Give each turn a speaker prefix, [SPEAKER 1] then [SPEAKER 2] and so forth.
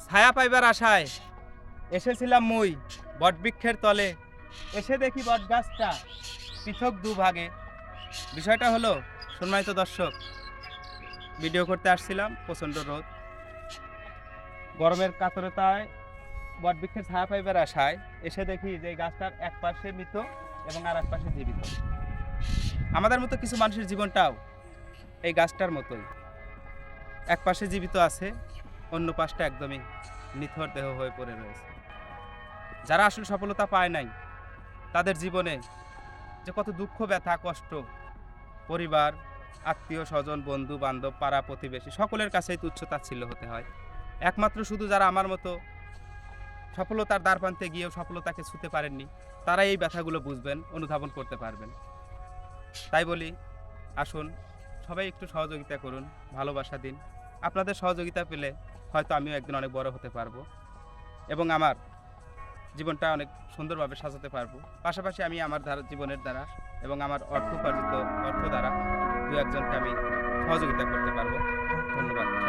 [SPEAKER 1] ছায়া পাইবার আশায় এসেছিলাম মুই বটবৃক্ষের তলে। এসে দেখি বটগাছটা পৃথক দুভাগে। বিষয়টা হলো, সম্মানিত দর্শক, ভিডিও করতে আসছিলাম, প্রচণ্ড রোদ, গরমের কাতরতায় বটবৃক্ষের ছায়া পাইবার আশায় এসে দেখি যে এই গাছটার এক পাশে মৃত এবং আর এক পাশে জীবিত। আমাদের মতো কিছু মানুষের জীবনটাও এই গাছটার মতোই, এক পাশে জীবিত আছে, অন্য পাশটা একদমই নিথর দেহ হয়ে পড়ে রয়েছে। যারা আসলে সফলতা পায় নাই, তাদের জীবনে যে কত দুঃখ, ব্যথা, কষ্ট, পরিবার, আত্মীয় স্বজন, বন্ধু বান্ধব, পাড়া প্রতিবেশী সকলের কাছেই তুচ্ছ-তাচ্ছিল্য হতে হয়। একমাত্র শুধু যারা আমার মতো সফলতার দ্বারপ্রান্তে গিয়েও সফলতাকে ছুঁতে পারেননি, তারা এই ব্যথাগুলো বুঝবেন, অনুধাবন করতে পারবেন। তাই বলি, আসুন সবাই একটু সহযোগিতা করুন, ভালোবাসা দিন। আপনাদের সহযোগিতা পেলে হয়তো আমিও একদিন অনেক বড় হতে পারবো এবং আমার জীবনটা অনেক সুন্দরভাবে সাজাতে পারবো। পাশাপাশি আমি আমার জীবনের দ্বারা এবং আমার অর্থ উপার্জিত অর্থ দ্বারা দু একজনকে আমি সহযোগিতা করতে পারবো। ধন্যবাদ।